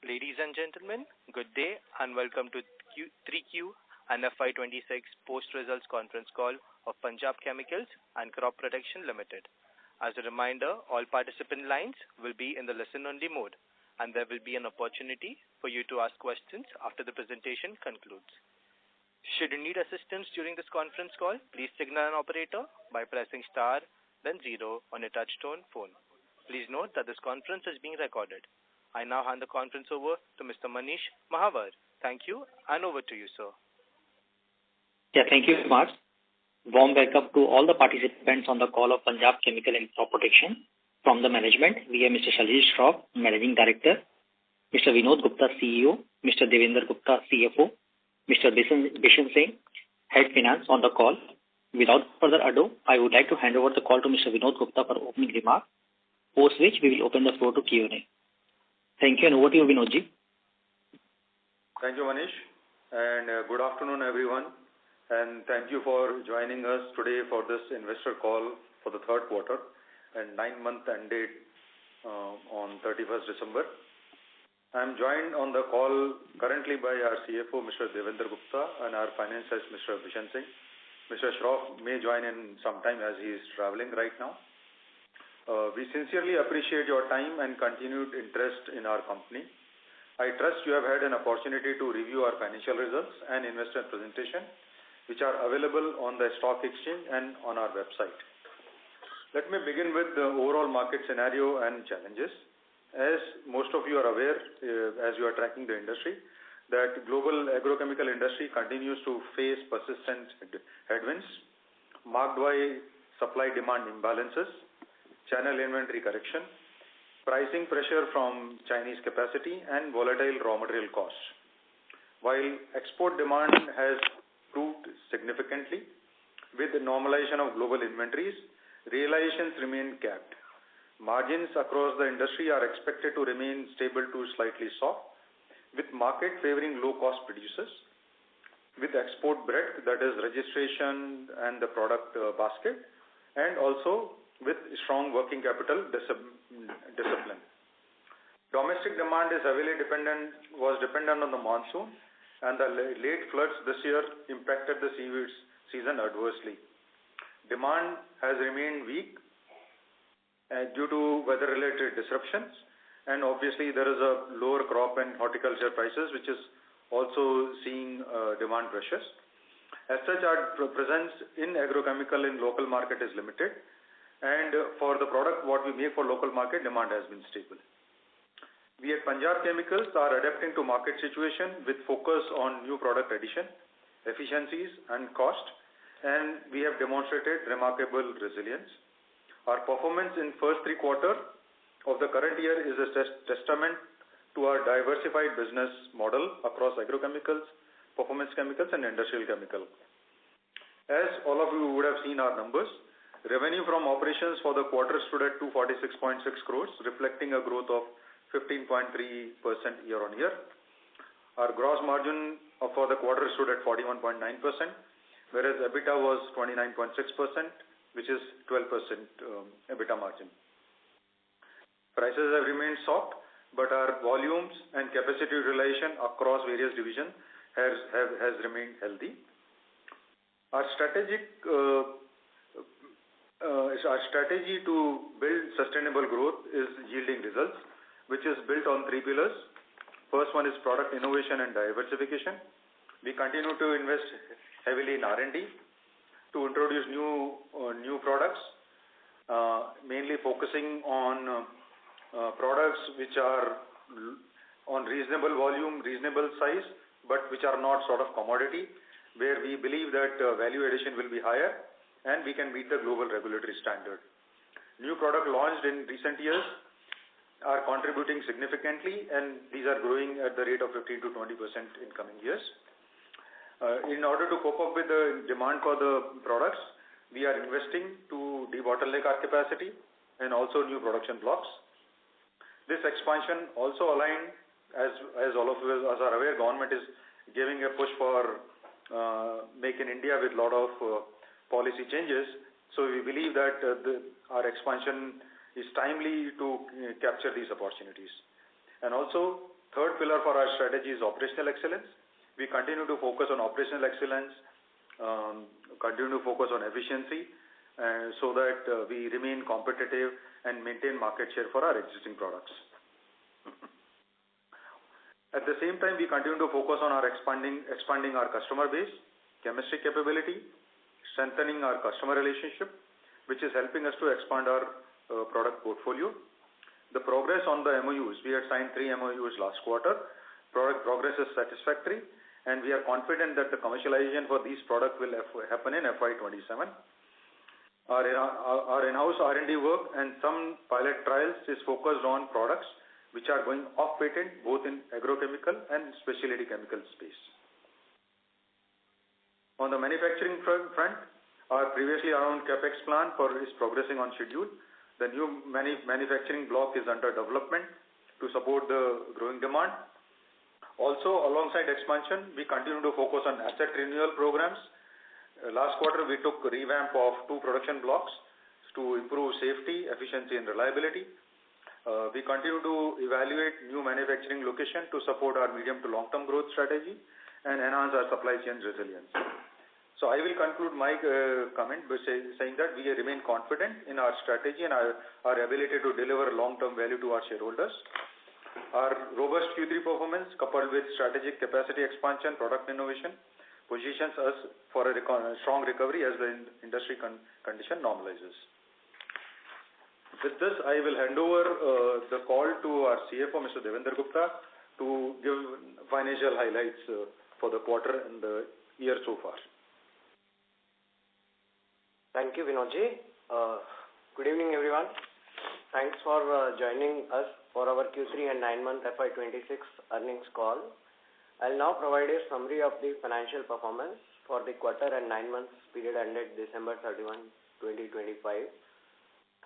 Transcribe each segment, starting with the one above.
Ladies and gentlemen, good day and welcome to Q3 and FY26 post-results conference call of Punjab Chemicals and Crop Protection Limited. As a reminder, all participant lines will be in the listen-only mode, and there will be an opportunity for you to ask questions after the presentation concludes. Should you need assistance during this conference call, please signal an operator by pressing star, then 0 on your touch-tone phone. Please note that this conference is being recorded. I now hand the conference over to Mr. Manish Mahavar. Thank you, and over to you, sir. Yeah, thank you, Mark. Warm welcome to all the participants on the call of Punjab Chemical and Crop Protection. From the management, we have Mr. Shailesh Shroff, Managing Director, Mr. Vinod Gupta, CEO, Mr. Devendra Gupta, CFO, Mr. Bishan Singh, Head Finance on the call. Without further ado, I would like to hand over the call to Mr. Vinod Gupta for opening remarks, post which we will open the floor to Q&A. Thank you, and over to you, Vinodji. Thank you, Manish, and good afternoon, everyone. And thank you for joining us today for this investor call for the third quarter and 9-month ended on 31st December. I am joined on the call currently by our CFO, Mr. Devendra Gupta, and our finance head, Mr. Bishan Singh. Mr. Shroff may join in some time as he is traveling right now. We sincerely appreciate your time and continued interest in our company. I trust you have had an opportunity to review our financial results and investor presentation, which are available on the stock exchange and on our website. Let me begin with the overall market scenario and challenges. As most of you are aware, as you are tracking the industry, that global agrochemical industry continues to face persistent headwinds marked by supply-demand imbalances, channel inventory correction, pricing pressure from Chinese capacity, and volatile raw material costs. While export demand has improved significantly with the normalization of global inventories, realizations remain capped. Margins across the industry are expected to remain stable to slightly soft, with market favoring low-cost producers, with export breadth, that is registration and the product basket, and also with strong working capital discipline. Domestic demand is heavily dependent on the monsoon, and the late floods this year impacted the seaweed season adversely. Demand has remained weak due to weather-related disruptions, and obviously there is a lower crop and horticulture prices, which is also seeing demand pressures. As such, our presence in agrochemical in local market is limited, and for the product what we make for local market, demand has been stable. We at Punjab Chemicals are adapting to market situation with focus on new product addition, efficiencies and cost, and we have demonstrated remarkable resilience. Our performance in first 3 quarters of the current year is a testament to our diversified business model across agrochemicals, performance chemicals and industrial chemicals. As all of you would have seen our numbers, revenue from operations for the quarter stood at 246.6 crores, reflecting a growth of 15.3% year-on-year. Our gross margin for the quarter stood at 41.9%, whereas EBITDA was 29.6%, which is 12% EBITDA margin. Prices have remained soft, but our volumes and capacity utilization across various divisions has remained healthy. Our strategy to build sustainable growth is yielding results, which is built on 3 pillars. First one is product innovation and diversification. We continue to invest heavily in R&D to introduce new products, mainly focusing on products which are on reasonable volume, reasonable size, but which are not sort of commodity, where we believe that value addition will be higher and we can meet the global regulatory standard. New product launched in recent years are contributing significantly, and these are growing at the rate of 15 to 20% in coming years. In order to cope up with the demand for the products, we are investing to debottleneck our capacity and also new production blocks. This expansion also aligned, as all of us are aware, government is giving a push for Make in India with a lot of policy changes. So we believe that our expansion is timely to capture these opportunities. And also, Third pillar for our strategy is operational excellence. We continue to focus on operational excellence, continue to focus on efficiency, so that we remain competitive and maintain market share for our existing products. At the same time, we continue to focus on our expanding our customer base, chemistry capability, strengthening our customer relationship, which is helping us to expand our product portfolio. The progress on the MOUs, we had signed 3 MOUs last quarter. Progress is satisfactory, and we are confident that the commercialization for these products will happen in FY27. Our in-house R&D work and some pilot trials is focused on products which are going off patent both in agrochemical and specialty chemical space. On the manufacturing front, our previously announced capex plan is progressing on schedule. The new manufacturing block is under development to support the growing demand. Also, alongside expansion, we continue to focus on asset renewal programs. Last quarter, we took a revamp of 2 production blocks to improve safety, efficiency, and reliability. We continue to evaluate new manufacturing location to support our medium to long-term growth strategy and enhance our supply chain resilience. So I will conclude my comment by saying that we remain confident in our strategy and our ability to deliver long-term value to our shareholders. Our robust Q3 performance, coupled with strategic capacity expansion, product innovation, positions us for a strong recovery as the industry condition normalizes. With this, I will hand over the call to our CFO, Mr. Devendra Gupta, to give financial highlights for the quarter and the year so far. Thank you, Vinodji. Good evening, everyone. Thanks for joining us for our Q3 and 9-month FY26 earnings call. I'll now provide a summary of the financial performance for the quarter and 9 months period ended December 31, 2025.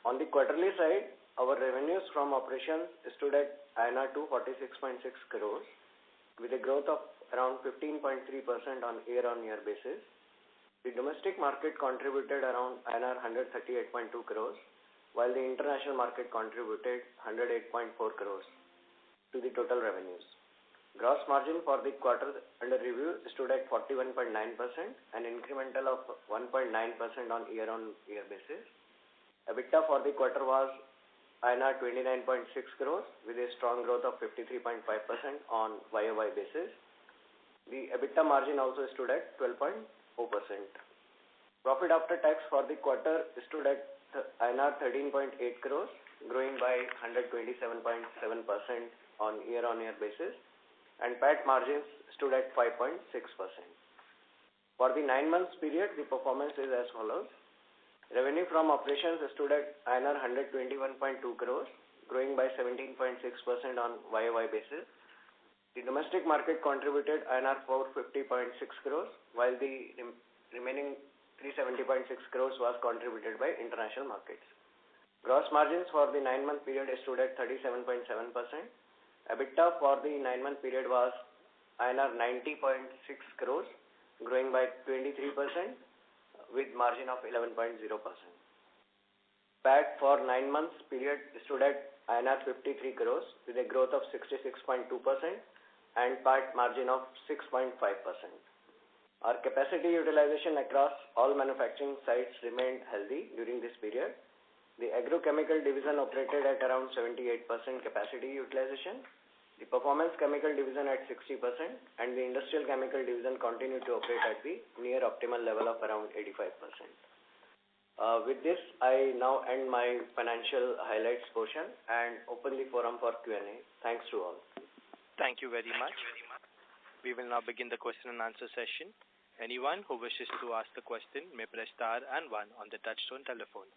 On the quarterly side, our revenues from operations stood at INR 246.6 crores with a growth of around 15.3% on year-on-year basis. The domestic market contributed around INR 138.2 crores, while the international market contributed 108.4 crores to the total revenues. Gross margin for the quarter under review stood at 41.9%, an incremental of 1.9% on year-on-year basis. EBITDA for the quarter was INR 29.6 crores with a strong growth of 53.5% on YOY basis. The EBITDA margin also stood at 12.4%. Profit after tax for the quarter stood at INR 13.8 crores, growing by 127.7% on year-on-year basis, and PAT margins stood at 5.6%. For the 9 months period, the performance is as follows. Revenue from operations stood at INR 121.2 crores, growing by 17.6% on YOY basis. The domestic market contributed INR 450.6 crores, while the remaining 370.6 crores was contributed by international markets. Gross margins for the 9-month period stood at 37.7%. EBITDA for the 9-month period was INR 90.6 crores, growing by 23%. With margin of 11.0%. PAT for 9 months period stood at INR 53 crores with a growth of 66.2% and PAT margin of 6.5%. Our capacity utilization across all manufacturing sites remained healthy during this period. The agrochemical division operated at around 78% capacity utilization, the performance chemical division at 60%, and the industrial chemical division continued to operate at the near optimal level of around 85%. With this, I now end my financial highlights portion and open the forum for Q&A. Thanks to all. Thank you very much. We will now begin the question and answer session. Anyone who wishes to ask the question may press star and 1 on the touchtone telephone.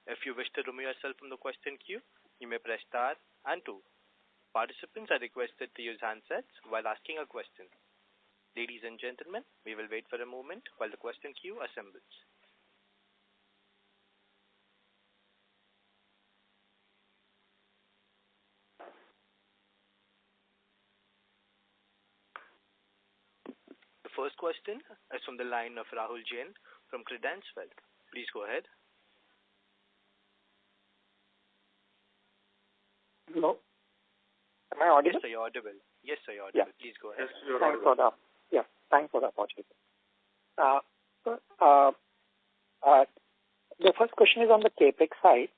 If you wish to remove yourself from the question queue, you may press star and 2. Participants are requested to use handsets while asking a question. Ladies and gentlemen, we will wait for a moment while the question queue assembles. The first question is from the line of Rahul Jain from Credence Wealth. Please go ahead. Hello. Am I audible? Yes, sir, you're audible. Yes, sir, you're audible. Yeah. Please go ahead. Yes, you're Thanks audible. Thanks for the opportunity. The first question is on the capex side.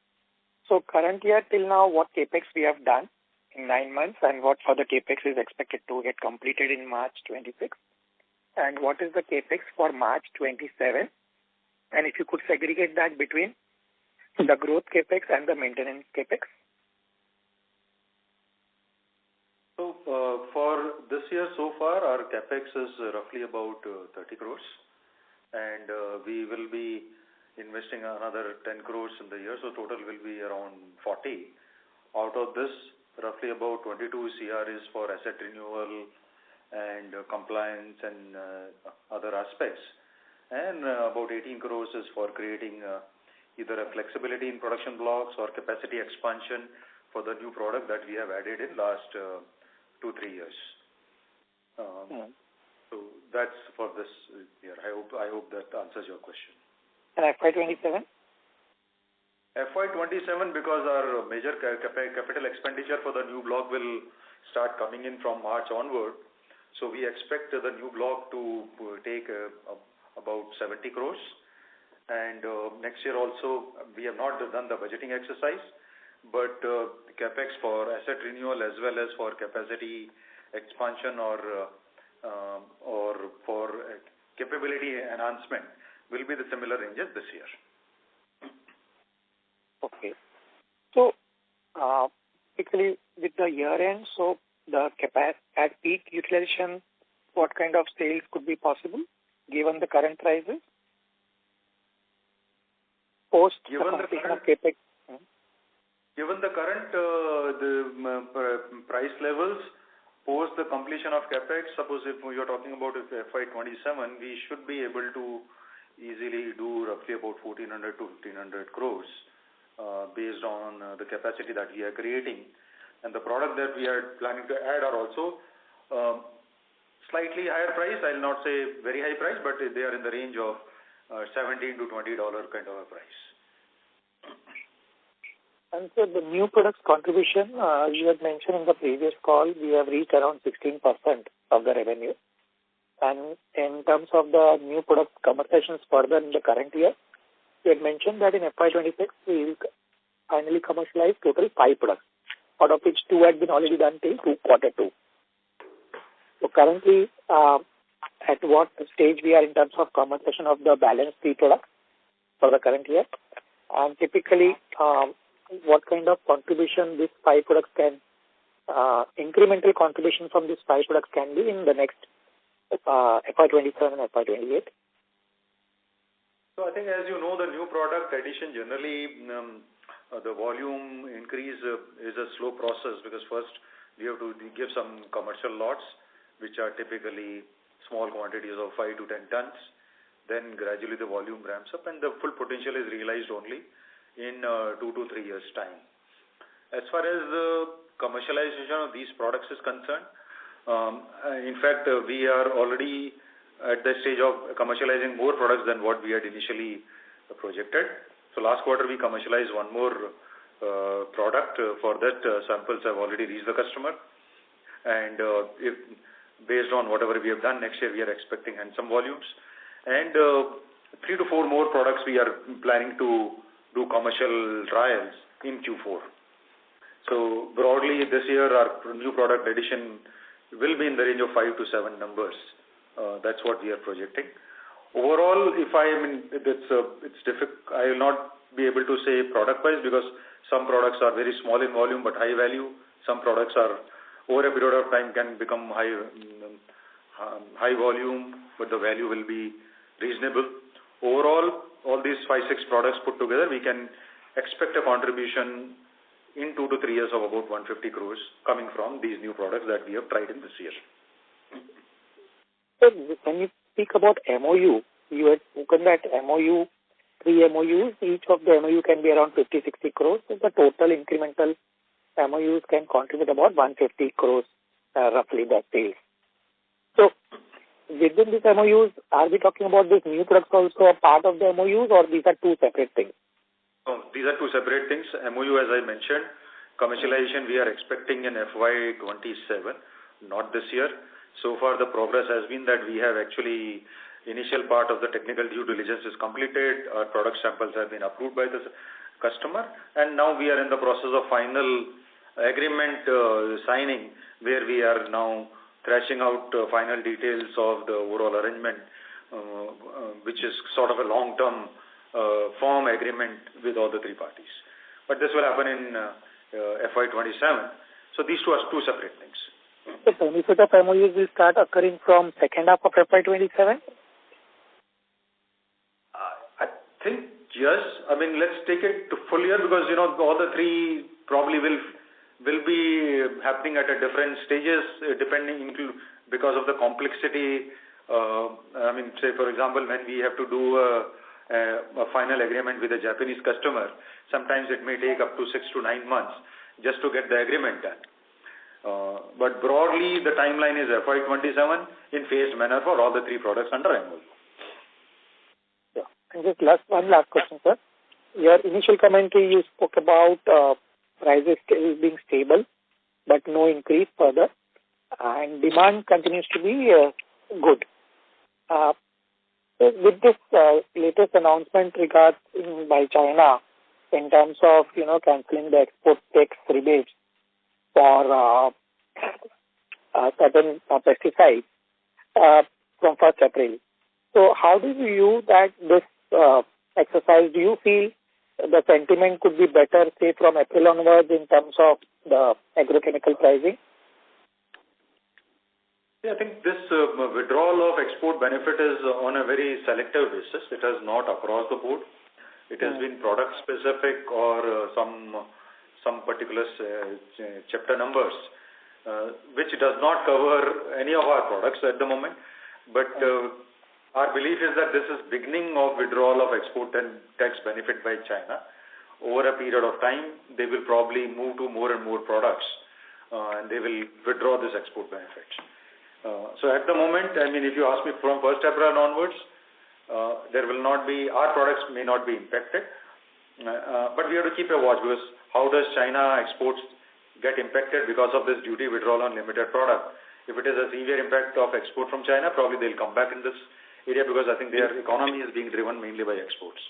So current year till now, what capex we have done in 9 months, and what further capex is expected to get completed in March 26, and what is the capex for March 27, and if you could segregate that between the growth capex and the maintenance capex. So for this year so far, our capex is roughly about 30 crores, and we will be investing another 10 crores in the year, so total will be around 40. Out of this, roughly about 22 CR is for asset renewal and compliance and other aspects, and about 18 crores is for creating either a flexibility in production blocks or capacity expansion for the new product that we have added in last 2-3 years. So that's for this year. I hope that answers your question. And FY27? FY27, because our major capital expenditure for the new block will start coming in from March onward, so we expect the new block to take about 70 crores. And next year also, we have not done the budgeting exercise, but capex for asset renewal as well as for capacity expansion or for capability enhancement will be the similar ranges this year. Okay. So, typically with the year end, so the capacity at peak utilization, what kind of sales could be possible given the current prices? Post the completion of capex. Given the current price levels, post the completion of capex, suppose if you're talking about FY27, we should be able to easily do roughly about 1,400 to 1,500 crores based on the capacity that we are creating. And the product that we are planning to add are also slightly higher price. I'll not say very high price, but they are in the range of $17 to $20 kind of a price. And so the new products contribution, you had mentioned in the previous call, we have reached around 16% of the revenue. And in terms of the new product commercializations further in the current year, you had mentioned that in FY26, we will finally commercialize total 5 products, out of which 2 had been already done till Q2. So currently, at what stage we are in terms of commercialization of the balance 3 products for the current year? And typically, what kind of contribution these 5 products can, incremental contribution from these 5 products can be in the next FY27 and FY28? So I think, as you know, the new product addition generally, the volume increase is a slow process, because first we have to give some commercial lots, which are typically small quantities of 5 to 10 tons. Then gradually the volume ramps up and the full potential is realized only in 2 to 3 years' time. As far as the commercialization of these products is concerned, in fact, we are already at the stage of commercializing more products than what we had initially projected. So last quarter we commercialized one more product. For that, samples have already reached the customer. And if based on whatever we have done, next year we are expecting handsome volumes. And 3 to 4 more products we are planning to do commercial trials in Q4. So broadly this year our new product addition will be in the range of 5 to 7 numbers. That's what we are projecting. Overall, if it's difficult. I will not be able to say product-wise, because some products are very small in volume but high value. Some products are over a period of time can become high volume, but the value will be reasonable. Overall, all these 5-6 products put together, we can expect a contribution in 2 to 3 years of about 150 crores coming from these new products that we have tried in this year. So when you speak about MOU, you had spoken that MOU, 3 MOUs, each of the MOU can be around 50-60 crores. So the total incremental MOUs can contribute about 150 crores, roughly that sales. So within these MOUs, are we talking about these new products also a part of the MOUs, or these are 2 separate things? These are 2 separate things. MOU, as I mentioned, Commercialization we are expecting in FY27, not this year. So far the progress has been that we have actually initial part of the technical due diligence is completed. Our product samples have been approved by the customer, and now we are in the process of final agreement signing, where we are now thrashing out final details of the overall arrangement, which is sort of a long-term firm agreement with all the three parties. But this will happen in FY27. So these two are two separate things. The benefit of MOUs will start occurring from second half of FY27? I think yes. I mean, let's take it to full year, because all the three probably will be happening at a different stages, depending because of the complexity. I mean, say for example, when we have to do a final agreement with a Japanese customer, sometimes it may take up to 6 to 9 months just to get the agreement done. But broadly, the timeline is FY27 in phased manner for all the three products under MOU. Yeah. And just one last question, sir. Your initial commentary, you spoke about prices still being stable, but no increase further, and demand continues to be good. So with this latest announcement regarding by China in terms of cancelling the export tax rebates for certain pesticides from 1st April. So how do you view that this exercise? Do you feel the sentiment could be better, say, from April onwards in terms of the agrochemical pricing? Yeah, I think this withdrawal of export benefit is on a very selective basis. It is not across the board. It has been product specific or some particular chapter numbers, which does not cover any of our products at the moment. But our belief is that this is beginning of withdrawal of export and tax benefit by China. Over a period of time, they will probably move to more and more products, and they will withdraw this export benefit. So at the moment, I mean, if you ask me from 1st April onwards, there will not be, our products may not be impacted, but we have to keep a watch, because how does China exports get impacted because of this duty withdrawal on limited product? If it is a severe impact of export from China, probably they'll come back in this area, because I think their economy is being driven mainly by exports.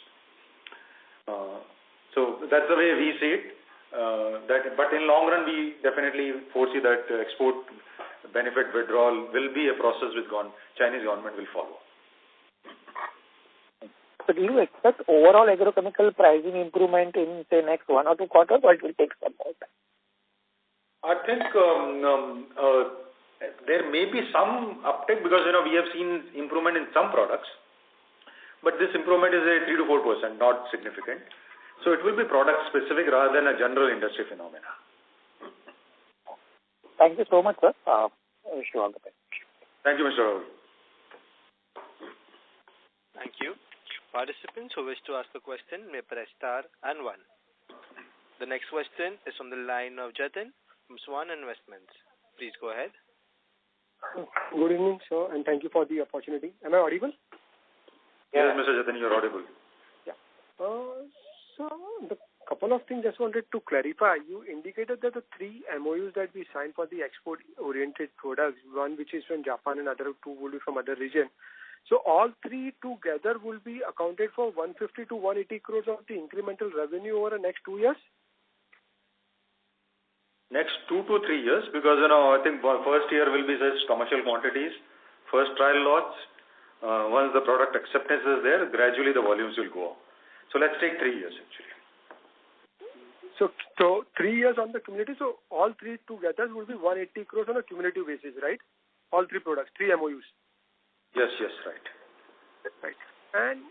So that's the way we see it. But in long run, we definitely foresee that export benefit withdrawal will be a process with Chinese government will follow. So do you expect overall agrochemical pricing improvement in, say, next 1 or 2 quarters, or it will take some more time? I think there may be some uptick, because we have seen improvement in some products, but this improvement is a 3 to 4%, not significant. So it will be product specific rather than a general industry phenomena. Thank you so much, sir. I wish you all the best. Thank you, Mr. Rahul. Thank you. Participants who wish to ask a question may press star and 1. The next question is from the line of Jatin from Swan Investments. Please go ahead. Good evening, sir, and thank you for the opportunity. Am I audible? Yes, Mr. Jatin, you're audible. Yeah. So, the couple of things just wanted to clarify. You indicated that the 3 MOUs that we signed for the export-oriented products, one which is from Japan and other 2 will be from other region. So all 3 together will be accounted for 150 to 180 crores of the incremental revenue over the next 2 years? Next 2 to 3 years, because I think first year will be just commercial quantities, first trial lots. Once the product acceptance is there, gradually the volumes will go up. So let's take 3 years actually. So 3 years on the cumulative, so all 3 together will be 180 crores on a cumulative basis, right? All 3 products, 3 MOUs. Yes, right. Right. And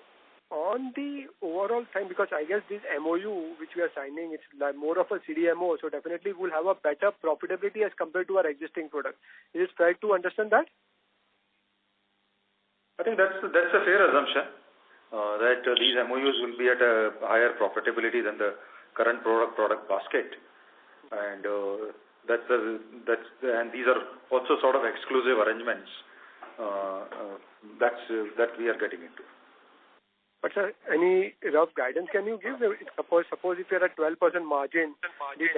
on the overall time, because I guess this MOU which we are signing, it's like more of a CDMO, so definitely we'll have a better profitability as compared to our existing product. Is it fair to understand that? I think that's a fair assumption, that these MOUs will be at a higher profitability than the current product basket, and and these are also sort of exclusive arrangements that we are getting into. But sir, any rough guidance can you give? Suppose if you're at 12% margin, these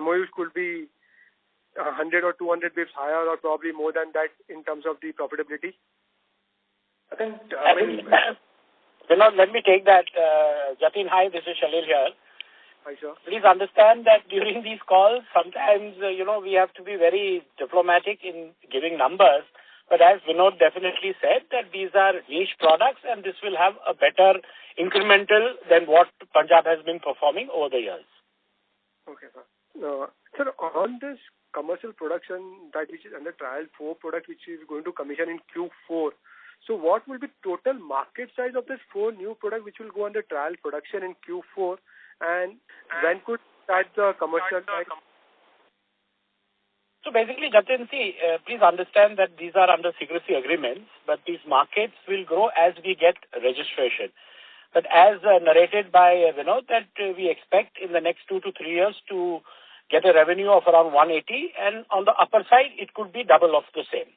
MOUs could be 100 or 200 bips higher, or probably more than that in terms of the profitability. Let me take that. Jatin, hi, this is Shalil here. Hi, sir. Please understand that during these calls, sometimes, we have to be very diplomatic in giving numbers. But as Vinod definitely said, that these are niche products and this will have a better incremental than what Punjab has been performing over the years. Okay, sir. Sir, on this commercial production that which is under trial, 4 products which is going to commission in Q4. So what will be total market size of this 4 new products which will go under trial production in Q4, and when could start the commercial side? So basically, Jatin, please understand that these are under secrecy agreements, but these markets will grow as we get registration. But as narrated by Vinod, that we expect in the next 2 to 3 years to get a revenue of around 180, and on the upper side, it could be double of the same.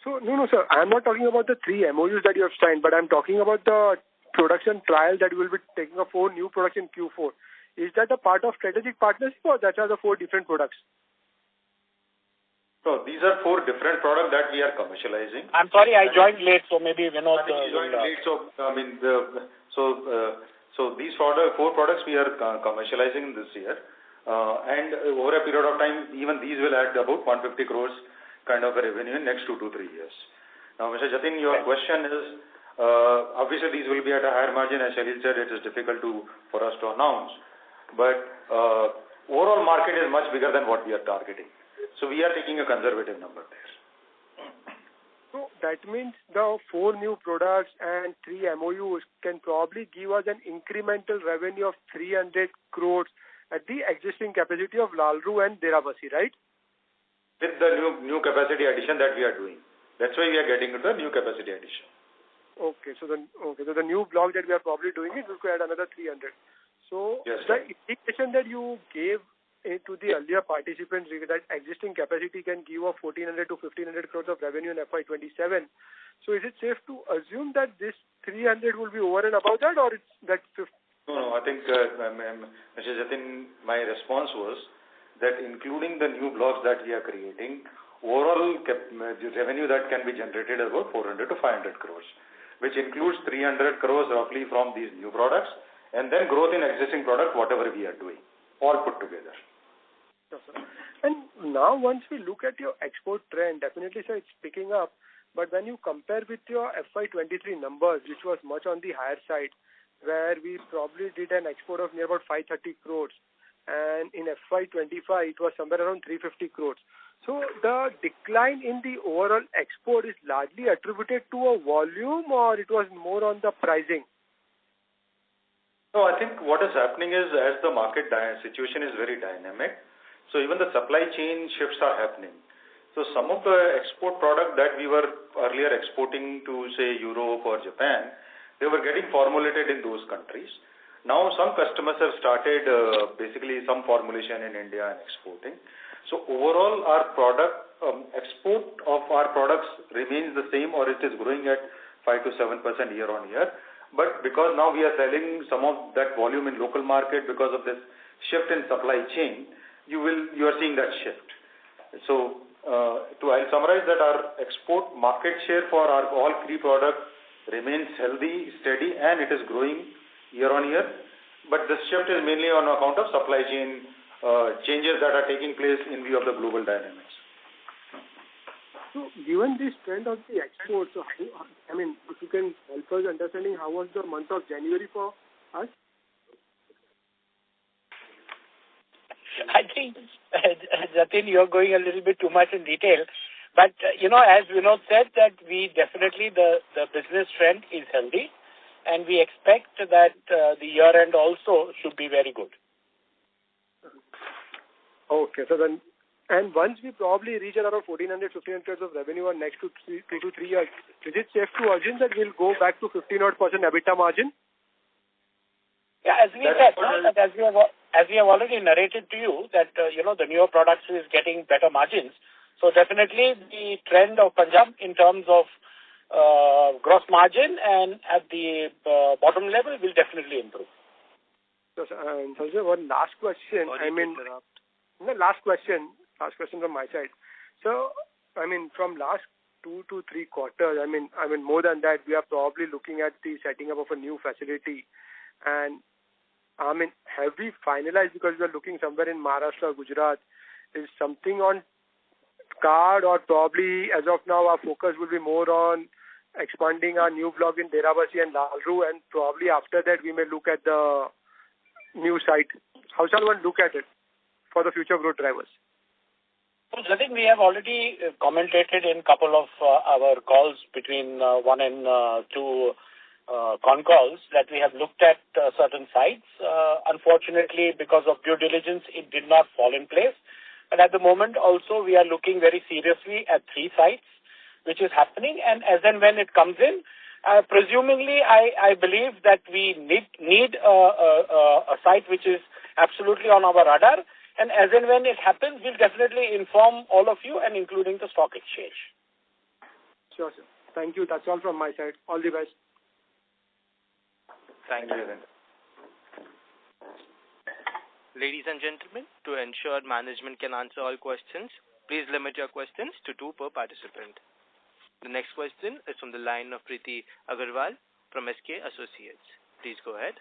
So, no, sir, I'm not talking about the 3 MOUs that you have signed, but I'm talking about the production trial that will be taking up 4 new products in Q4. Is that a part of strategic partnership, or that are the 4 different products? So these are 4 different products that we are commercializing. I'm sorry, I joined late, so maybe Vinod. You joined late, so these 4 products we are commercializing this year, and over a period of time, even these will add about 150 crores kind of a revenue in next 2 to 3 years. Now, Mr. Jatin, your question is, obviously these will be at a higher margin. As Shalil said, it is difficult for us to announce, but overall market is much bigger than what we are targeting. So we are taking a conservative number there. So that means the 4 new products and 3 MOUs can probably give us an incremental revenue of 300 crores at the existing capacity of Lalru and Deravasi, right? With the new capacity addition that we are doing. That's why we are getting into the new capacity addition. Okay, so the new block that we are probably doing it will add another 300. So yes, the indication that you gave to the earlier participants that existing capacity can give a 1,400 to 1,500 crores of revenue in FY27. So is it safe to assume that this 300 will be over and above that, or it's that 50? No, I think, Mr. Jatin, my response was that including the new blocks that we are creating, overall revenue that can be generated is about 400 to 500 crores, which includes 300 crores roughly from these new products, and then growth in existing product, whatever we are doing, all put together. Yes, sir. And now once we look at your export trend, definitely, sir, it's picking up. But when you compare with your FY23 numbers, which was much on the higher side, where we probably did an export of near about 530 crores, and in FY25 it was somewhere around 350 crores. So the decline in the overall export is largely attributed to a volume, or it was more on the pricing? No, I think what is happening is, as the market situation is very dynamic, so even the supply chain shifts are happening. So some of the export product that we were earlier exporting to, say, Europe or Japan, they were getting formulated in those countries. Now some customers have started basically some formulation in India and exporting. So overall our product export of our products remains the same, or it is growing at 5 to 7% year on year. But because now we are selling some of that volume in local market because of this shift in supply chain, you are seeing that shift. So I'll summarize that our export market share for our all 3 products remains healthy, steady, and it is growing year on year. But this shift is mainly on account of supply chain changes that are taking place in view of the global dynamics. So given this trend of the exports, so if you can help us understanding how was the month of January for us? I think, Jatin, you're going a little bit too much in detail. But, as Vinod said, that we definitely, the business trend is healthy, and we expect that the year-end also should be very good. Okay, so then, and once we probably reach around 1,400, 1,500 crores of revenue on next 2 to 3 years, is it safe to assume that we'll go back to 15% EBITDA margin? Yeah, as we said, as we have already narrated to you that, the newer products is getting better margins. So definitely the trend of Punjab in terms of gross margin, and at the bottom level will definitely improve. So, Sanjay, one last question. Last question from my side. So, from last 2 to 3 quarters, more than that, we are probably looking at the setting up of a new facility. And, have we finalized, because we are looking somewhere in Maharashtra or Gujarat, is something on card, or probably as of now our focus will be more on expanding our new block in Deravasi and Lalru, and probably after that we may look at the new site. How shall one look at it for the future growth drivers? I think we have already commentated in a couple of our calls between 1 and 2 con calls that we have looked at certain sites. Unfortunately, because of due diligence, it did not fall in place. But at the moment also, we are looking very seriously at 3 sites, which is happening. And as and when it comes in, presumably, I believe that we need a site which is absolutely on our radar. And as and when it happens, we'll definitely inform all of you, and including the stock exchange. Sure, sir. Thank you. That's all from my side. All the best. Thank you. Ladies and gentlemen, to ensure management can answer all questions, please limit your questions to 2 per participant. The next question is from the line of Preeti Agarwal from SK Associates. Please go ahead.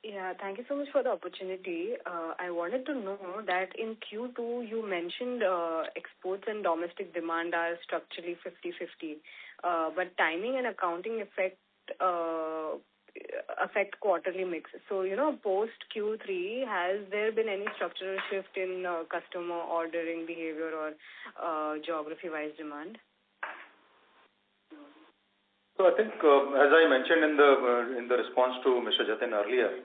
Yeah, thank you so much for the opportunity. I wanted to know that in Q2 you mentioned exports and domestic demand are structurally 50-50, but timing and accounting affect quarterly mix. So, post Q3, has there been any structural shift in customer ordering behavior or geography-wise demand? So I think, as I mentioned in the response to Mr. Jatin earlier,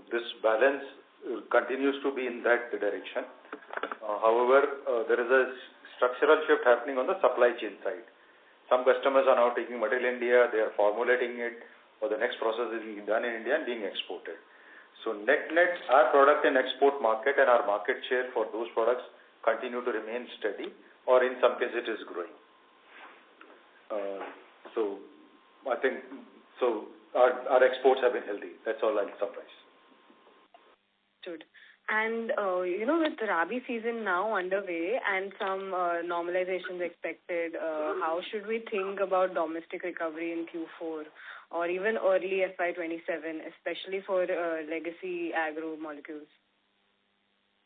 this balance continues to be in that direction. However, there is a structural shift happening on the supply chain side. Some customers are now taking material in India, they are formulating it, or the next process is being done in India and being exported. So net, our product in export market and our market share for those products continue to remain steady, or in some cases it is growing. So I think our exports have been healthy. That's all I'll summarize. Good. And, with Rabi season now underway and some normalizations expected, how should we think about domestic recovery in Q4 or even early FY27, especially for legacy agro molecules?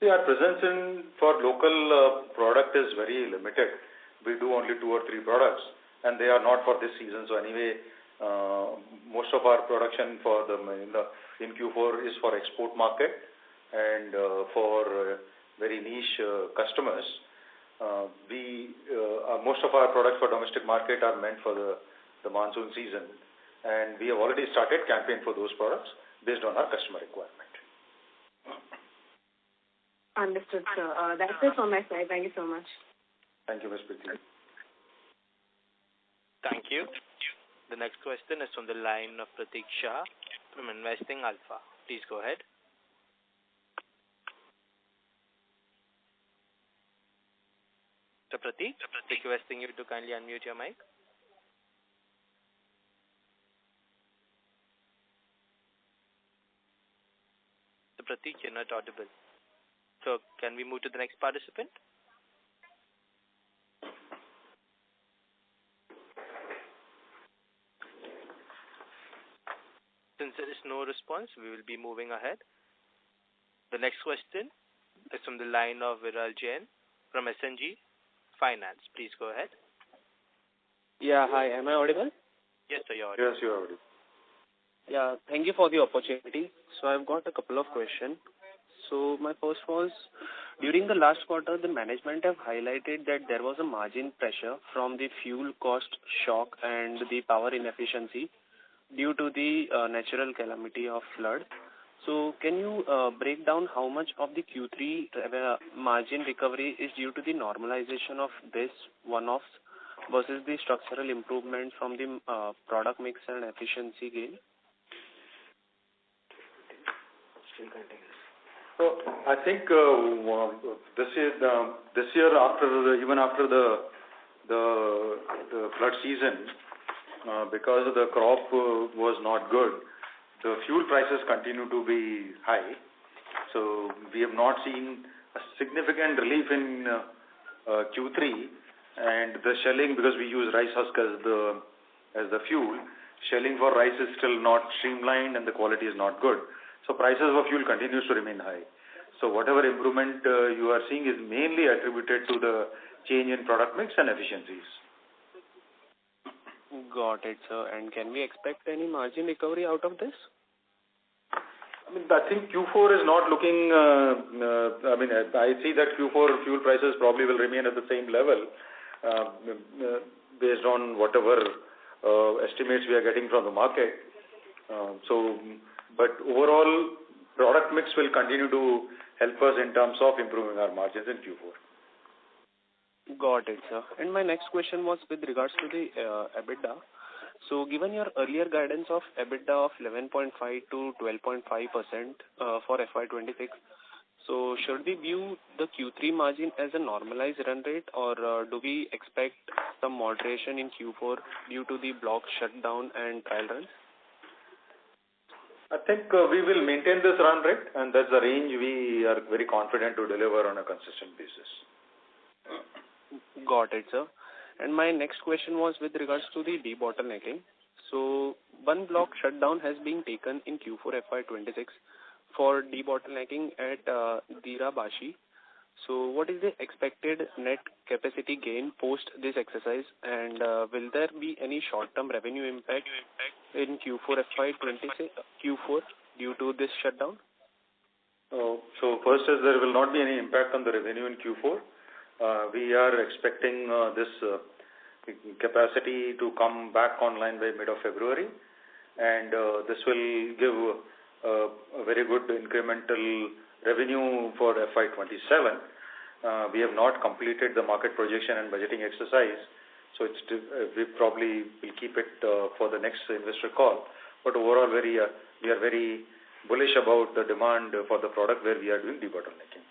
See, our presence for local product is very limited. We do only 2 or 3 products, and they are not for this season. So anyway, most of our production for in Q4 is for export market and for very niche customers. Most of our products for domestic market are meant for the monsoon season, and we have already started campaign for those products based on our customer requirement. Understood, sir. That's it from my side. Thank you so much. Thank you, Ms. Preeti. Thank you. The next question is from the line of Pratik Shah from Investing Alpha. Please go ahead. So Pratik, requesting you to kindly unmute your mic. So Pratik, you're not audible. So can we move to the next participant? Since there is no response, we will be moving ahead. The next question is from the line of Viral Jain from SNG Finance. Please go ahead. Yeah, hi. Am I audible? Yes, sir, you're audible. Yes, you're audible. Yeah, thank you for the opportunity. So I've got a couple of questions. So my first was, during the last quarter, the management have highlighted that there was a margin pressure from the fuel cost shock and the power inefficiency due to the natural calamity of flood. So can you break down how much of the Q3 margin recovery is due to the normalization of this one-offs versus the structural improvement from the product mix and efficiency gain? So I think this year, even after the flood season, because the crop was not good, the fuel prices continue to be high. So we have not seen a significant relief in Q3, and the shelling, because we use rice husk as the fuel, shelling for rice is still not streamlined and the quality is not good. So prices of fuel continues to remain high. So whatever improvement you are seeing is mainly attributed to the change in product mix and efficiencies. Got it, sir. And can we expect any margin recovery out of this? I think Q4 is not looking, I see that Q4 fuel prices probably will remain at the same level based on whatever estimates we are getting from the market. But overall, product mix will continue to help us in terms of improving our margins in Q4. Got it, sir. And my next question was with regards to the EBITDA. So given your earlier guidance of EBITDA of 11.5 to 12.5% for FY26, so should we view the Q3 margin as a normalized run rate, or do we expect some moderation in Q4 due to the block shutdown and trial runs? I think we will maintain this run rate, and that's the range we are very confident to deliver on a consistent basis. Got it, sir. And my next question was with regards to the debottlenecking. So one block shutdown has been taken in Q4 FY26 for debottlenecking at Dirabashi. So what is the expected net capacity gain post this exercise, and will there be any short-term revenue impact in Q4 FY26 Q4 due to this shutdown? So first is there will not be any impact on the revenue in Q4. We are expecting this capacity to come back online by mid of February, and this will give a very good incremental revenue for FY27. We have not completed the market projection and budgeting exercise, so we probably will keep it for the next investor call. But overall, we are very bullish about the demand for the product where we are doing debottlenecking.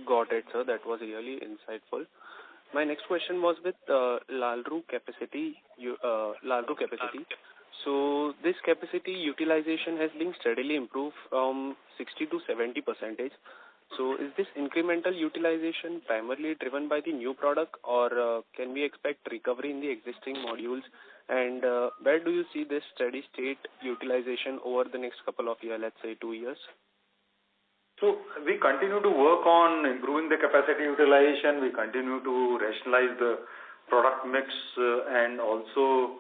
Got it, sir. That was really insightful. My next question was with Lalru capacity. So this capacity utilization has been steadily improved from 60 to 70%. So is this incremental utilization primarily driven by the new product, or can we expect recovery in the existing modules? And where do you see this steady state utilization over the next couple of years, let's say 2 years? So we continue to work on improving the capacity utilization. We continue to rationalize the product mix and also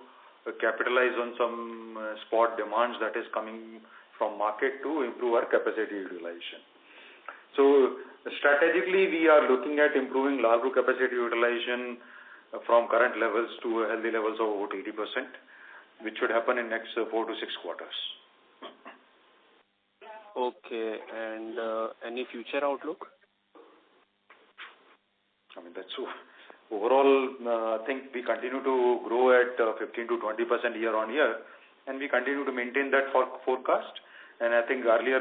capitalize on some spot demands that is coming from market to improve our capacity utilization. So strategically, we are looking at improving Lalru capacity utilization from current levels to healthy levels of about 80%, which should happen in next 4 to 6 quarters. Okay, and any future outlook? That's overall. I think we continue to grow at 15 to 20% year on year, and we continue to maintain that forecast. And I think earlier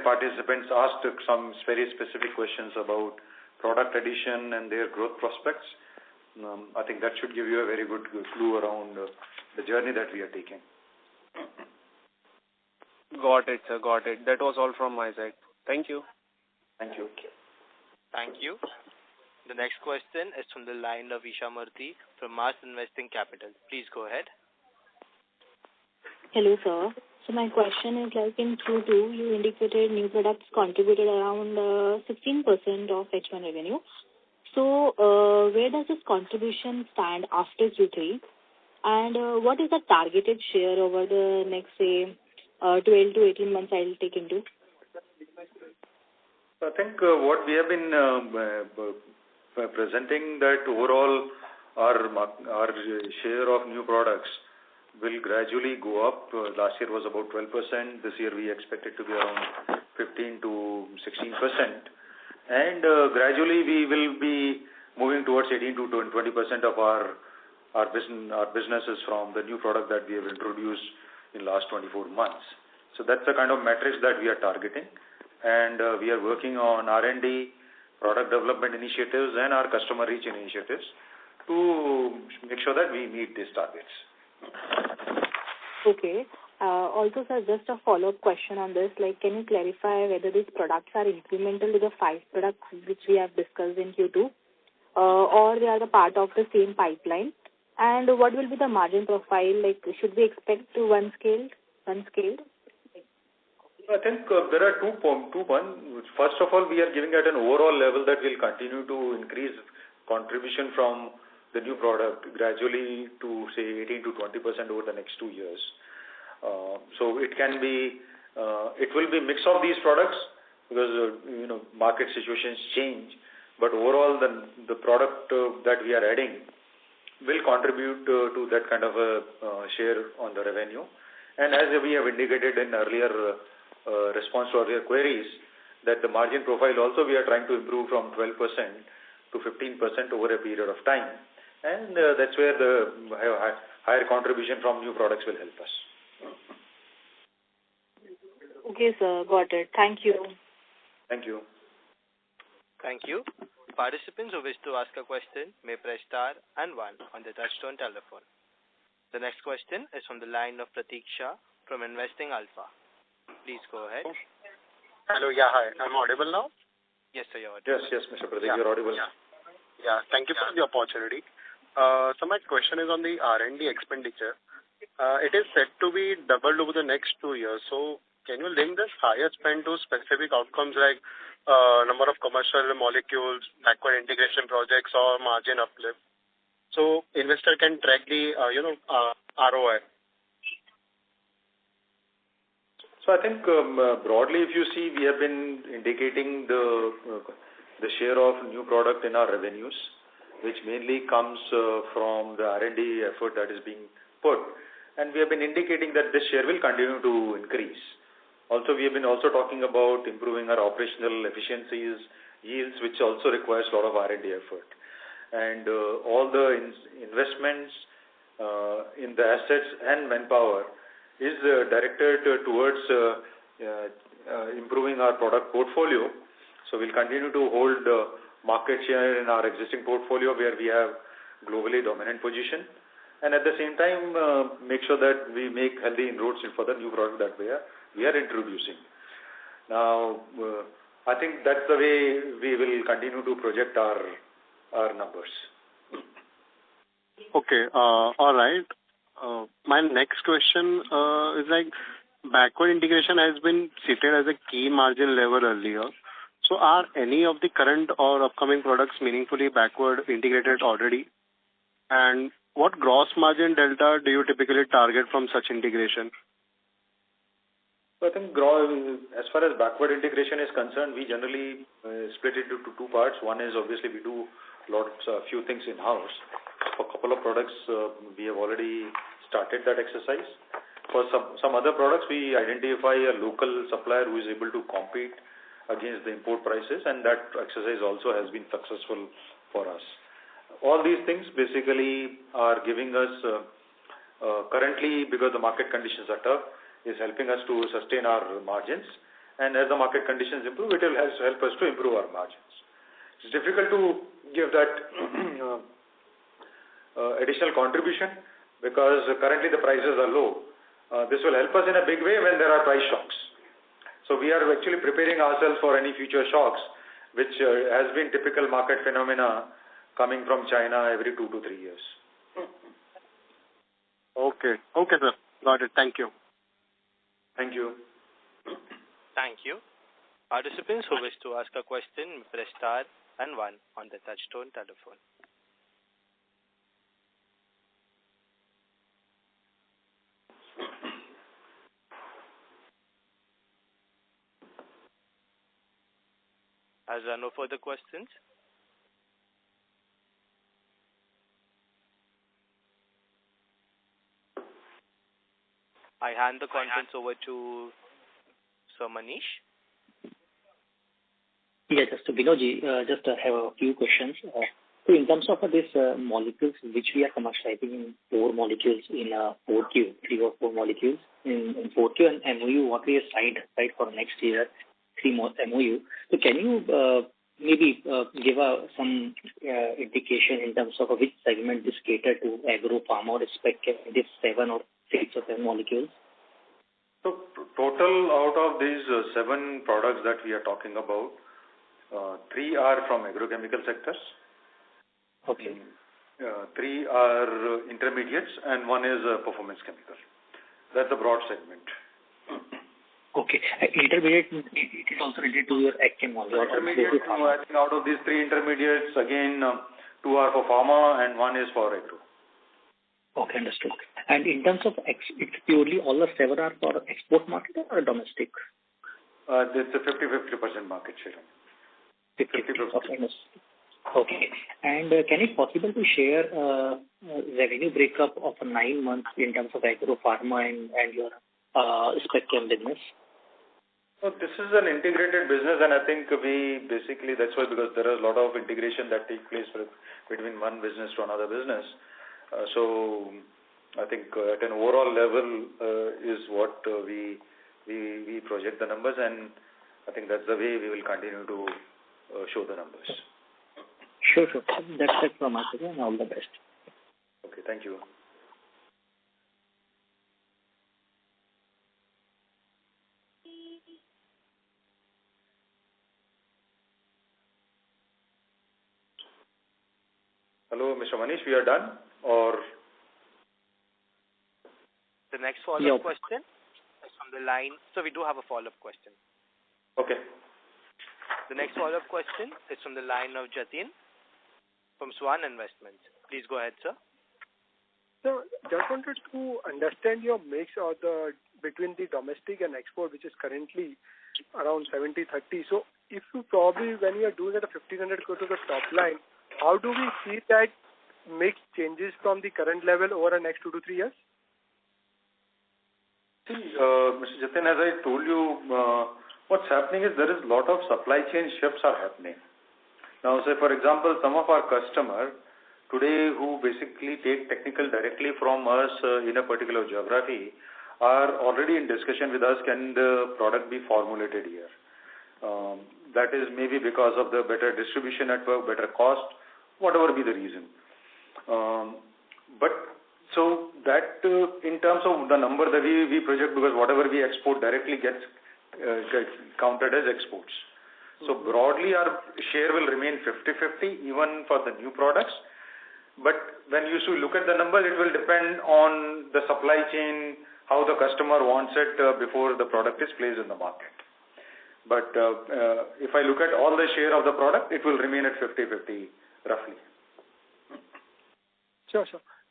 participants asked some very specific questions about product addition and their growth prospects. I think that should give you a very good clue around the journey that we are taking. Got it, sir. Got it. That was all from my side. Thank you. Thank you. Thank you. The next question is from the line of Isha Murthy from Mars Investing Capital. Please go ahead. Hello, sir. So my question is, like in Q2, you indicated new products contributed around 16% of H1 revenue. So where does this contribution stand after Q3? And what is the targeted share over the next, say, 12 to 18 months I'll take into? I think what we have been presenting, that overall our share of new products will gradually go up. Last year was about 12%. This year we expect it to be around 15 to 16%. And gradually we will be moving towards 18 to 20% of our businesses from the new product that we have introduced in last 24 months. So that's the kind of metrics that we are targeting. And we are working on R&D product development initiatives and our customer reach initiatives to make sure that we meet these targets. Okay. Also, sir, just a follow-up question on this. Like, can you clarify whether these products are incremental to the 5 products which we have discussed in Q2, or they are the part of the same pipeline? And what will be the margin profile? Like, should we expect to one scaled? I think there are two points. First of all, we are giving at an overall level that will continue to increase contribution from the new product gradually to say 18 to 20% over the next 2 years. So it can be, it will be mix of these products because market situations change. But overall, the product that we are adding will contribute to that kind of a share on the revenue. And as we have indicated in earlier response to earlier queries, that the margin profile also we are trying to improve from 12% to 15% over a period of time. And that's where the higher contribution from new products will help us. Okay, sir. Got it. Thank you. Thank you. Thank you. Participants who wish to ask a question may press star and 1 on the touchtone telephone. The next question is from the line of Pratik Shah from Investing Alpha. Please go ahead. Hello. Yeah, hi. I'm audible now? Yes, sir, you're audible. Yes, Mr. Pratik, you're audible. Yeah. Thank you for the opportunity. So my question is on the R&D expenditure. It is set to be doubled over the next 2 years. So can you link this higher spend to specific outcomes like number of commercial molecules, backward integration projects, or margin uplift? So investor can track the ROI. So I think broadly, if you see, we have been indicating the share of new product in our revenues, which mainly comes from the R&D effort that is being put. And we have been indicating that this share will continue to increase. Also, we have been also talking about improving our operational efficiencies, yields, which also requires a lot of R&D effort. And all the investments in the assets and manpower is directed towards improving our product portfolio. So we'll continue to hold market share in our existing portfolio where we have globally dominant position. And at the same time, make sure that we make healthy inroads for the new product that we are introducing. Now, I think that's the way we will continue to project our numbers. Okay. All right. My next question is like backward integration has been cited as a key margin lever earlier. So are any of the current or upcoming products meaningfully backward integrated already? And what gross margin delta do you typically target from such integration? So I think as far as backward integration is concerned, we generally split it into 2 parts. One is obviously we do a few things in-house. For a couple of products, we have already started that exercise. For some other products, we identify a local supplier who is able to compete against the import prices, and that exercise also has been successful for us. All these things basically are giving us, currently because the market conditions are tough, is helping us to sustain our margins. And as the market conditions improve, it will help us to improve our margins. It's difficult to give that additional contribution because currently the prices are low. This will help us in a big way when there are price shocks. So we are actually preparing ourselves for any future shocks, which has been typical market phenomena coming from China every 2 to 3 years. Okay, sir. Got it. Thank you. Thank you. Thank you. Participants who wish to ask a question, press star and 1 on the touchtone telephone. As there are no further questions, I hand the conference over to Sir Manish. Yeah, just to Vinodji, just have a few questions. So in terms of these molecules which we are commercializing in 4 molecules in 4Q, 3 or 4 molecules in 4Q and MOU, what we have signed right for next year, 3 more MOU. So can you maybe give some indication in terms of which segment is catered to, agro, pharma, or spec chem, these 7 or 6 or 7 molecules? So total out of these 7 products that we are talking about, 3 are from agrochemical sectors. Okay. 3 are intermediates and 1 is performance chemical. That's a broad segment. Okay. Intermediate, it is also related to your AgChem molecule. Intermediate, I think out of these 3 intermediates, again, 2 are for pharma and 1 is for agro. Okay, understood. And in terms of, it's purely all the 7 are for export market or domestic? It's a 50-50% market share. 50%. Okay. And can it possible to share revenue breakup of 9 months in terms of agro, pharma and your spec chem business? So this is an integrated business, and I think we basically, that's why, because there is a lot of integration that takes place between one business to another business. So I think at an overall level is what we project the numbers, and I think that's the way we will continue to show the numbers. Sure. That's it from us, and all the best. Okay, thank you. Hello, Mr. Manish, we are done, or? The next follow-up question is from the line. So we do have a follow-up question. Okay. The next follow-up question is from the line of Jatin from Swan Investments. Please go ahead, sir. So, just wanted to understand your mix of between the domestic and export, which is currently around 70-30. So, if you probably, when you are doing at a 1,500 crore to the top line, how do we see that mix changes from the current level over the next 2 to 3 years? See, Mr. Jatin, as I told you, what's happening is there is a lot of supply chain shifts are happening. Now, say for example, some of our customers today who basically take technical directly from us in a particular geography are already in discussion with us, can the product be formulated here? That is maybe because of the better distribution network, better cost, whatever be the reason. But so that in terms of the number that we project, because whatever we export directly gets counted as exports. So broadly our share will remain 50-50 even for the new products. But when you look at the numbers, it will depend on the supply chain, how the customer wants it before the product is placed in the market. But if I look at all the share of the product, it will remain at 50-50 roughly. Sure.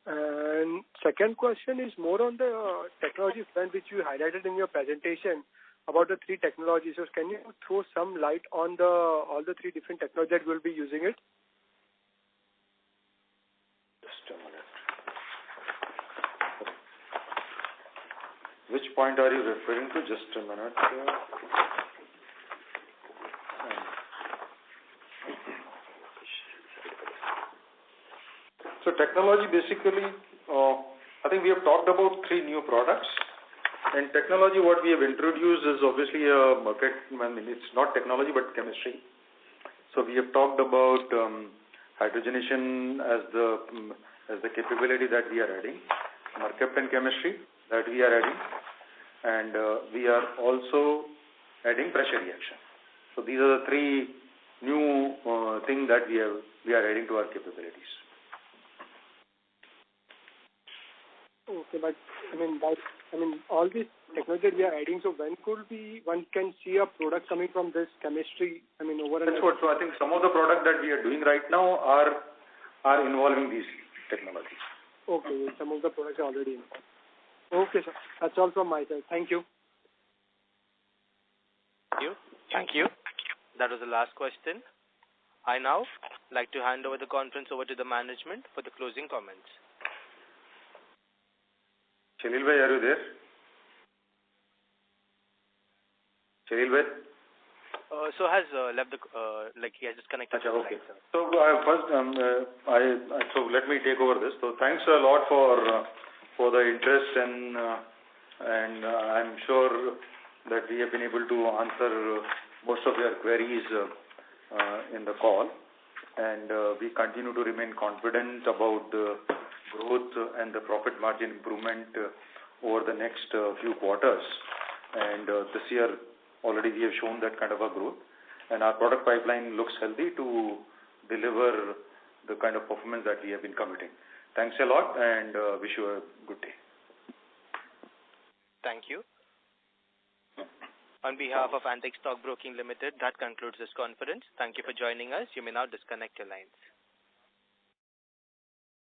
And second question is more on the technology front, which you highlighted in your presentation about the 3 technologies. So can you throw some light on all the 3 different technologies that we'll be using it? Just a minute. Which point are you referring to? Just a minute. So technology basically, I think we have talked about 3 new products. And technology, what we have introduced is obviously a market. I mean, it's not technology but chemistry. So we have talked about hydrogenation as the capability that we are adding, mercaptan chemistry that we are adding, and we are also adding pressure reaction. So these are the 3 new things that we are adding to our capabilities. Okay, but all these technology we are adding. So when one can see a product coming from this chemistry? Over. That's what. So I think some of the products that we are doing right now are involving these technologies. Okay, some of the products are already involved. Okay, sir. That's all from my side. Thank you. Thank you. That was the last question. I now like to hand over the conference over to the management for the closing comments. Shalil bhai, are you there? Shalil bhai? So has left the he has disconnected. Okay. So first, so let me take over this. So thanks a lot for the interest and I'm sure that we have been able to answer most of your queries in the call. And we continue to remain confident about the growth and the profit margin improvement over the next few quarters. And this year, already we have shown that kind of a growth. And our product pipeline looks healthy to deliver the kind of performance that we have been committing. Thanks a lot, and wish you a good day. Thank you. On behalf of Antique Stock Broking Limited, that concludes this conference. Thank you for joining us. You may now disconnect your lines.